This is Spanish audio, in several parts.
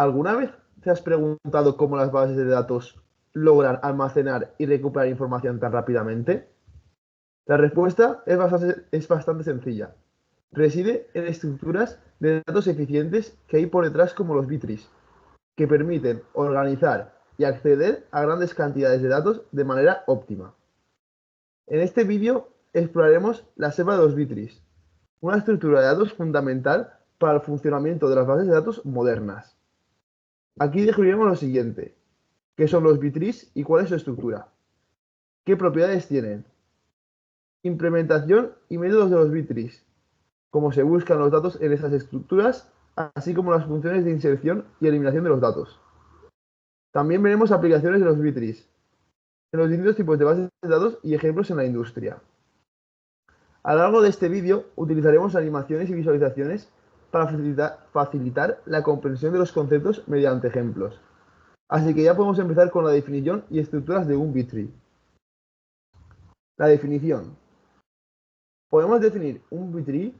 ¿Alguna vez te has preguntado cómo las bases de datos logran almacenar y recuperar información tan rápidamente? La respuesta es bastante sencilla. Reside en estructuras de datos eficientes que hay por detrás como los bitris, que permiten organizar y acceder a grandes cantidades de datos de manera óptima. En este vídeo exploraremos la selva de los bitris, una estructura de datos fundamental para el funcionamiento de las bases de datos modernas. Aquí descubriremos lo siguiente: ¿qué son los bitris y cuál es su estructura? ¿Qué propiedades tienen? Implementación y métodos de los bitris, cómo se buscan los datos en esas estructuras, así como las funciones de inserción y eliminación de los datos. También veremos aplicaciones de los bitris en los distintos tipos de bases de datos y ejemplos en la industria. A lo largo de este vídeo utilizaremos animaciones y visualizaciones para facilitar la comprensión de los conceptos mediante ejemplos. Así que ya podemos empezar con la definición y estructuras de un bittree. La definición. Podemos definir un bittree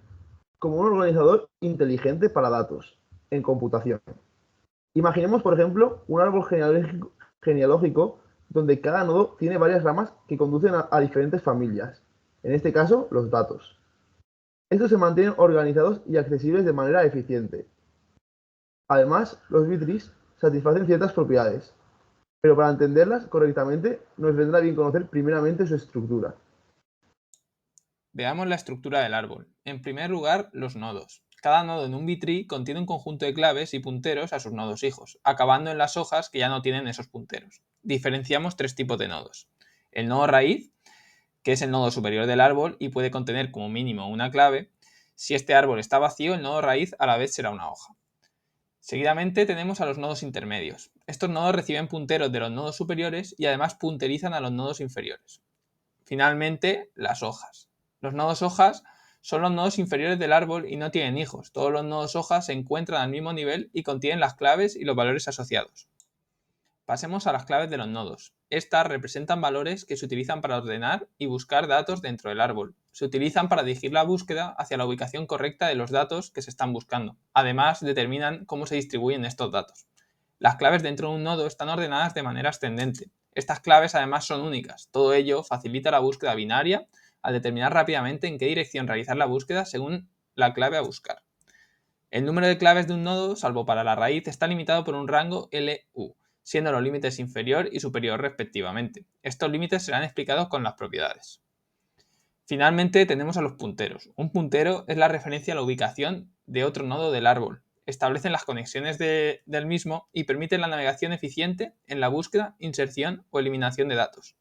como un organizador inteligente para datos en computación. Imaginemos, por ejemplo, un árbol genealógico donde cada nodo tiene varias ramas que conducen a diferentes familias, en este caso, los datos. Estos se mantienen organizados y accesibles de manera eficiente. Además, los bitris satisfacen ciertas propiedades, pero para entenderlas correctamente nos vendrá bien conocer primeramente su estructura. Veamos la estructura del árbol. En primer lugar, los nodos. Cada nodo en un bittree contiene un conjunto de claves y punteros a sus nodos hijos, acabando en las hojas que ya no tienen esos punteros. Diferenciamos tres tipos de nodos. El nodo raíz, que es el nodo superior del árbol y puede contener como mínimo una clave. Si este árbol está vacío, el nodo raíz a la vez será una hoja. Seguidamente tenemos a los nodos intermedios. Estos nodos reciben punteros de los nodos superiores y además punterizan a los nodos inferiores. Finalmente, las hojas. Los nodos hojas son los nodos inferiores del árbol y no tienen hijos. Todos los nodos hojas se encuentran al mismo nivel y contienen las claves y los valores asociados. Pasemos a las claves de los nodos. Estas representan valores que se utilizan para ordenar y buscar datos dentro del árbol. Se utilizan para dirigir la búsqueda hacia la ubicación correcta de los datos que se están buscando. Además, determinan cómo se distribuyen estos datos. Las claves dentro de un nodo están ordenadas de manera ascendente. Estas claves además son únicas. Todo ello facilita la búsqueda binaria al determinar rápidamente en qué dirección realizar la búsqueda según la clave a buscar. El número de claves de un nodo, salvo para la raíz, está limitado por un rango LU, siendo los límites inferior y superior respectivamente. Estos límites serán explicados con las propiedades. Finalmente tenemos a los punteros. Un puntero es la referencia a la ubicación de otro nodo del árbol. Establecen las conexiones del mismo y permiten la navegación eficiente en la búsqueda, inserción o eliminación de datos.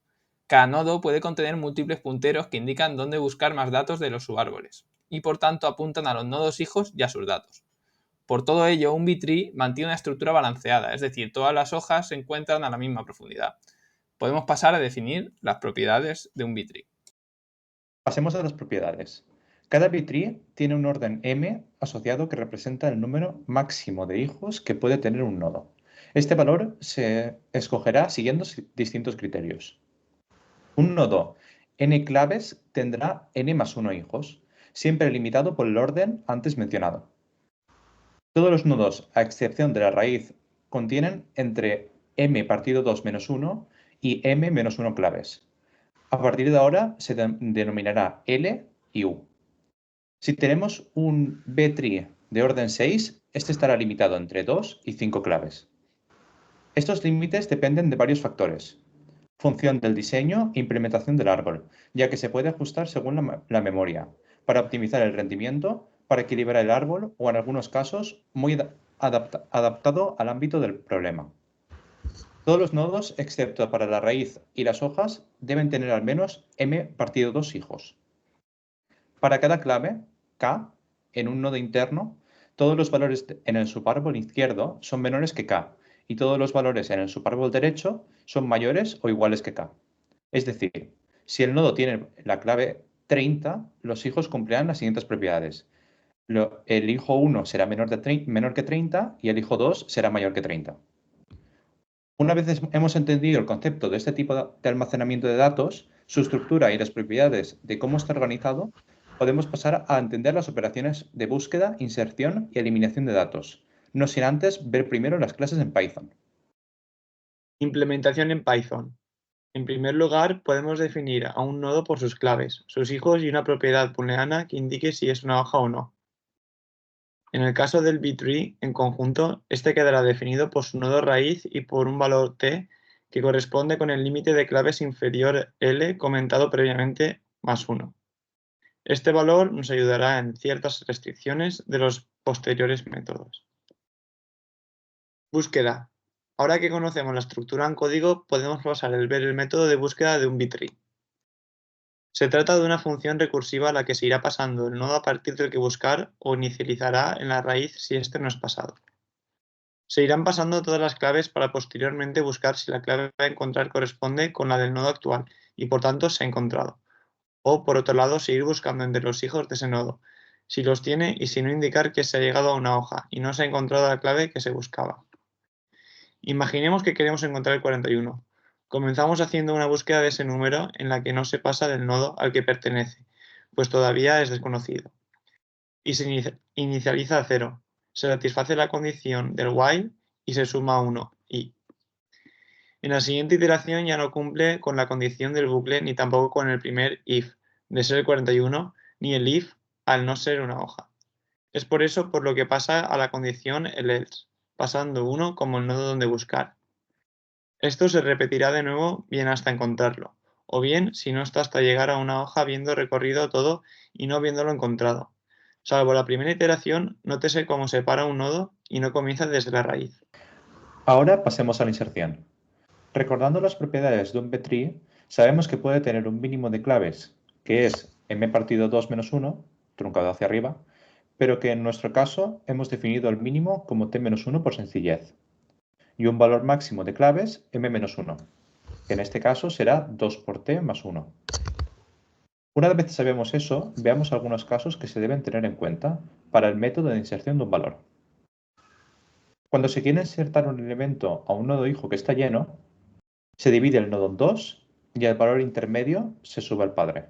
Cada nodo puede contener múltiples punteros que indican dónde buscar más datos de los subárboles y por tanto apuntan a los nodos hijos y a sus datos. Por todo ello, un bittree mantiene una estructura balanceada, es decir, todas las hojas se encuentran a la misma profundidad. Podemos pasar a definir las propiedades de un bittree. Pasemos a las propiedades. Cada bittree tiene un orden m asociado que representa el número máximo de hijos que puede tener un nodo. Este valor se escogerá siguiendo distintos criterios. Un nodo n claves tendrá n más 1 hijos, siempre limitado por el orden antes mencionado. Todos los nodos, a excepción de la raíz, contienen entre m partido 2 menos 1 y m menos 1 claves. A partir de ahora se denominará L y U. Si tenemos un B-tree de orden 6, este estará limitado entre 2 y 5 claves. Estos límites dependen de varios factores: función del diseño e implementación del árbol, ya que se puede ajustar según la memoria, para optimizar el rendimiento, para equilibrar el árbol o en algunos casos muy adaptado al ámbito del problema. Todos los nodos, excepto para la raíz y las hojas, deben tener al menos m partido 2 hijos. Para cada clave, k, en un nodo interno, todos los valores en el subárbol izquierdo son menores que k, y todos los valores en el subárbol derecho son mayores o iguales que k. Es decir, si el nodo tiene la clave 30, los hijos cumplirán las siguientes propiedades. El hijo 1 será menor que 30 y el hijo 2 será mayor que 30. Una vez hemos entendido el concepto de este tipo de almacenamiento de datos, su estructura y las propiedades de cómo está organizado, podemos pasar a entender las operaciones de búsqueda, inserción y eliminación de datos, no sin antes ver primero las clases en Python. Implementación en Python. En primer lugar, podemos definir a un nodo por sus claves, sus hijos y una propiedad booleana que indique si es una hoja o no. En el caso del B-tree, en conjunto, este quedará definido por su nodo raíz y por un valor t que corresponde con el límite de claves inferior L comentado previamente más 1. Este valor nos ayudará en ciertas restricciones de los posteriores métodos. Búsqueda. Ahora que conocemos la estructura en código, podemos pasar el ver el método de búsqueda de un B-tree. Se trata de una función recursiva a la que se irá pasando el nodo a partir del que buscar o inicializará en la raíz si este no es pasado. Se irán pasando todas las claves para posteriormente buscar si la clave a encontrar corresponde con la del nodo actual y por tanto se ha encontrado. O por otro lado, seguir buscando entre los hijos de ese nodo, si los tiene y si no indicar que se ha llegado a una hoja y no se ha encontrado la clave que se buscaba. Imaginemos que queremos encontrar el 41. Comenzamos haciendo una búsqueda de ese número en la que no se pasa del nodo al que pertenece, pues todavía es desconocido. Y se inicializa a 0. Se satisface la condición del while y se suma 1, y. En la siguiente iteración ya no cumple con la condición del bucle ni tampoco con el primer if, de ser el 41, ni el if al no ser una hoja. Es por eso por lo que pasa a la condición el else, pasando 1 como el nodo donde buscar. Esto se repetirá de nuevo bien hasta encontrarlo, o bien si no está hasta llegar a una hoja habiendo recorrido todo y no habiéndolo encontrado. Salvo la primera iteración, nótese cómo separa un nodo y no comienza desde la raíz. Ahora pasemos a la inserción. Recordando las propiedades de un B-tree, sabemos que puede tener un mínimo de claves, que es m partido 2 menos 1, truncado hacia arriba, pero que en nuestro caso hemos definido el mínimo como t-1 por sencillez, y un valor máximo de claves m-1, que en este caso será 2 por t más 1. Una vez que sabemos eso, veamos algunos casos que se deben tener en cuenta para el método de inserción de un valor. Cuando se quiere insertar un elemento a un nodo hijo que está lleno, se divide el nodo en dos y el valor intermedio se sube al padre.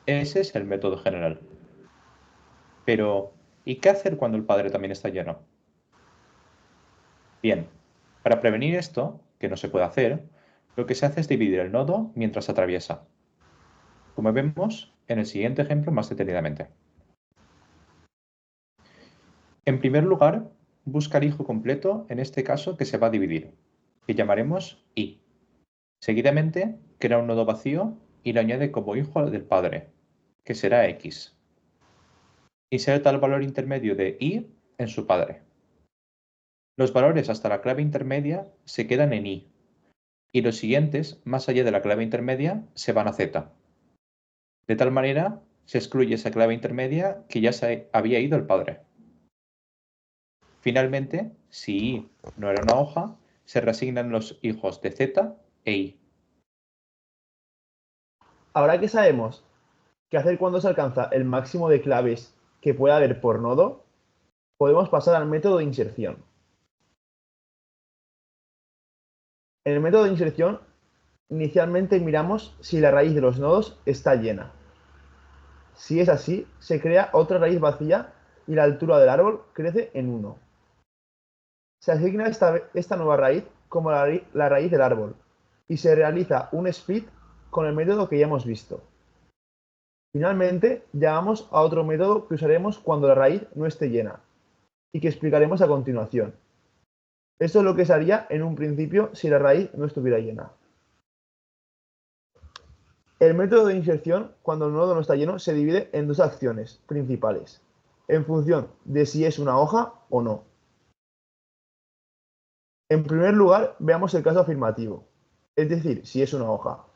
Ese es el método general. Pero, ¿y qué hacer cuando el padre también está lleno? Bien, para prevenir esto, que no se puede hacer, lo que se hace es dividir el nodo mientras atraviesa, como vemos en el siguiente ejemplo más detenidamente. En primer lugar, busca el hijo completo, en este caso que se va a dividir, que llamaremos i. Seguidamente, crea un nodo vacío y lo añade como hijo del padre, que será x. Inserta el valor intermedio de i en su padre. Los valores hasta la clave intermedia se quedan en i, y los siguientes, más allá de la clave intermedia, se van a z. De tal manera, se excluye esa clave intermedia que ya se había ido el padre. Finalmente, si i no era una hoja, se reasignan los hijos de z e i. Ahora que sabemos qué hacer cuando se alcanza el máximo de claves que pueda haber por nodo, podemos pasar al método de inserción. En el método de inserción, inicialmente miramos si la raíz de los nodos está llena. Si es así, se crea otra raíz vacía y la altura del árbol crece en 1. Se asigna esta nueva raíz como la raíz del árbol y se realiza un split con el método que ya hemos visto. Finalmente, llamamos a otro método que usaremos cuando la raíz no esté llena y que explicaremos a continuación. Esto es lo que se haría en un principio si la raíz no estuviera llena. El método de inserción, cuando el nodo no está lleno, se divide en dos acciones principales, en función de si es una hoja o no. En primer lugar, veamos el caso afirmativo, es decir, si es una hoja.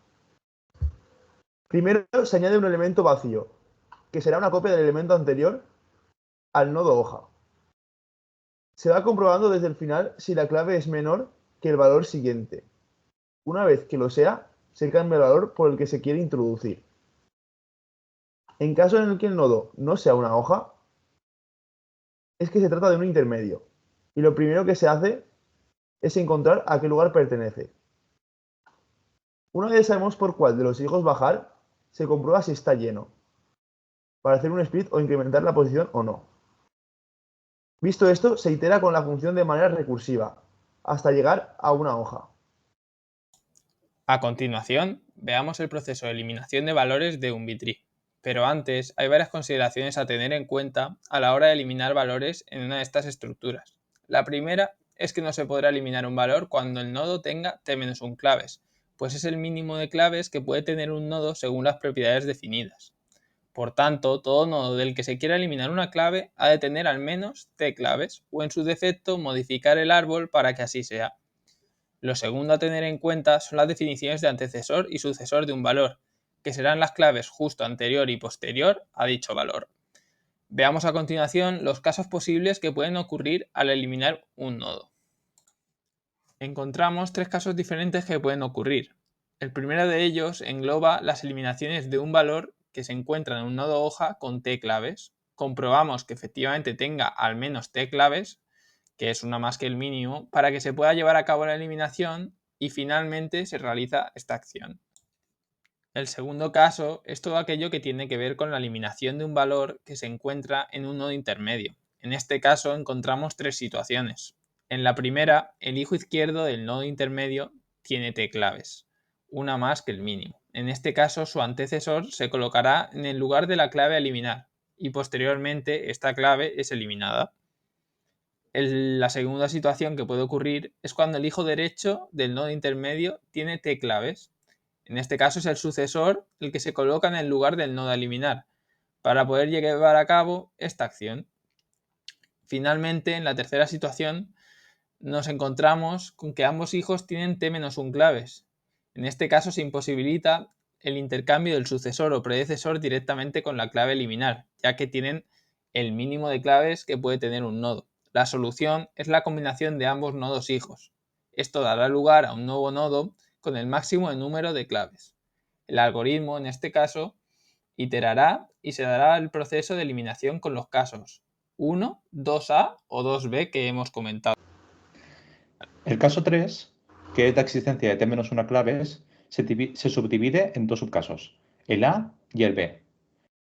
Primero se añade un elemento vacío, que será una copia del elemento anterior al nodo hoja. Se va comprobando desde el final si la clave es menor que el valor siguiente. Una vez que lo sea, se cambia el valor por el que se quiere introducir. En caso en el que el nodo no sea una hoja, es que se trata de un intermedio, y lo primero que se hace es encontrar a qué lugar pertenece. Una vez sabemos por cuál de los hijos bajar, se comprueba si está lleno, para hacer un split o incrementar la posición o no. Visto esto, se itera con la función de manera recursiva, hasta llegar a una hoja. A continuación, veamos el proceso de eliminación de valores de un B-tree. Pero antes, hay varias consideraciones a tener en cuenta a la hora de eliminar valores en una de estas estructuras. La primera es que no se podrá eliminar un valor cuando el nodo tenga t-1 claves, pues es el mínimo de claves que puede tener un nodo según las propiedades definidas. Por tanto, todo nodo del que se quiera eliminar una clave ha de tener al menos t claves, o en su defecto modificar el árbol para que así sea. Lo segundo a tener en cuenta son las definiciones de antecesor y sucesor de un valor, que serán las claves justo anterior y posterior a dicho valor. Veamos a continuación los casos posibles que pueden ocurrir al eliminar un nodo. Encontramos tres casos diferentes que pueden ocurrir. El primero de ellos engloba las eliminaciones de un valor que se encuentra en un nodo hoja con t claves. Comprobamos que efectivamente tenga al menos t claves, que es una más que el mínimo, para que se pueda llevar a cabo la eliminación y finalmente se realiza esta acción. El segundo caso es todo aquello que tiene que ver con la eliminación de un valor que se encuentra en un nodo intermedio. En este caso encontramos tres situaciones. En la primera, el hijo izquierdo del nodo intermedio tiene t claves, una más que el mínimo. En este caso, su antecesor se colocará en el lugar de la clave a eliminar y posteriormente esta clave es eliminada. La segunda situación que puede ocurrir es cuando el hijo derecho del nodo intermedio tiene t claves. En este caso es el sucesor el que se coloca en el lugar del nodo a eliminar para poder llevar a cabo esta acción. Finalmente, en la tercera situación, nos encontramos con que ambos hijos tienen t-1 claves. En este caso se imposibilita el intercambio del sucesor o predecesor directamente con la clave eliminar, ya que tienen el mínimo de claves que puede tener un nodo. La solución es la combinación de ambos nodos hijos. Esto dará lugar a un nuevo nodo con el máximo de número de claves. El algoritmo, en este caso, iterará y se dará el proceso de eliminación con los casos 1, 2A o 2B que hemos comentado. El caso 3, que es la existencia de t-1 claves, se subdivide en dos subcasos, el A y el B.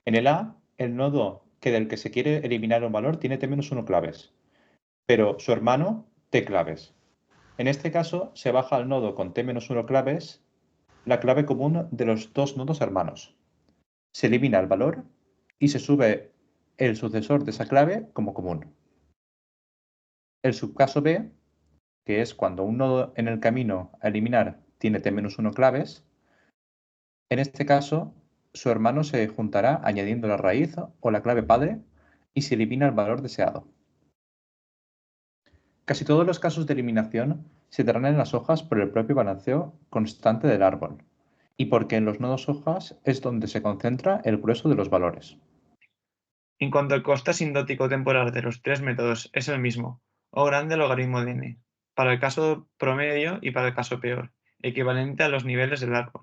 En el A, el nodo del que se quiere eliminar un valor tiene t-1 claves, pero su hermano t claves. En este caso, se baja al nodo con t-1 claves la clave común de los dos nodos hermanos. Se elimina el valor y se sube el sucesor de esa clave como común. El subcaso B, que es cuando un nodo en el camino a eliminar tiene t-1 claves, en este caso su hermano se juntará añadiendo la raíz o la clave padre y se elimina el valor deseado. Casi todos los casos de eliminación se darán en las hojas por el propio balanceo constante del árbol y porque en los nodos hojas es donde se concentra el grueso de los valores. En cuanto al coste asindótico temporal de los tres métodos es el mismo, o grande logaritmo de n, para el caso promedio y para el caso peor, equivalente a los niveles del árbol,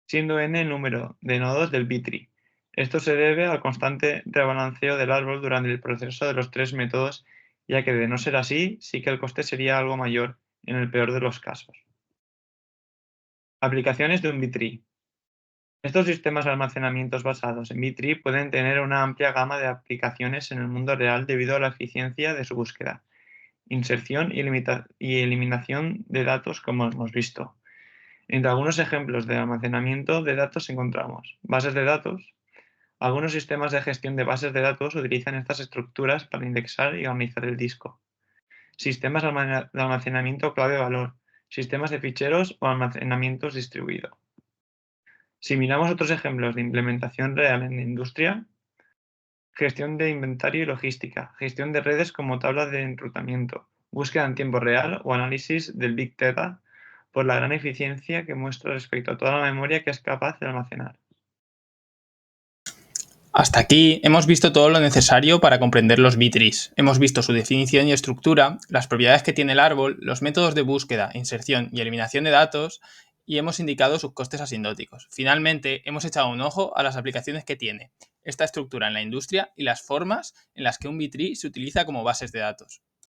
siendo n el número de nodos del B-tree. Esto se debe al constante rebalanceo del árbol durante el proceso de los tres métodos, ya que de no ser así, sí que el coste sería algo mayor en el peor de los casos. Aplicaciones de un B-tree. Estos sistemas de almacenamientos basados en B-tree pueden tener una amplia gama de aplicaciones en el mundo real debido a la eficiencia de su búsqueda, inserción y eliminación de datos, como hemos visto. Entre algunos ejemplos de almacenamiento de datos encontramos bases de datos. Algunos sistemas de gestión de bases de datos utilizan estas estructuras para indexar y organizar el disco. Sistemas de almacenamiento clave-valor, sistemas de ficheros o almacenamientos distribuido. Si miramos otros ejemplos de implementación real en la industria, gestión de inventario y logística, gestión de redes como tabla de enrutamiento, búsqueda en tiempo real o análisis del Big Data por la gran eficiencia que muestra respecto a toda la memoria que es capaz de almacenar. Hasta aquí hemos visto todo lo necesario para comprender los B-trees. Hemos visto su definición y estructura, las propiedades que tiene el árbol, los métodos de búsqueda, inserción y eliminación de datos y hemos indicado sus costes asindóticos. Finalmente, hemos echado un ojo a las aplicaciones que tiene esta estructura en la industria y las formas en las que un B-tree se utiliza como bases de datos.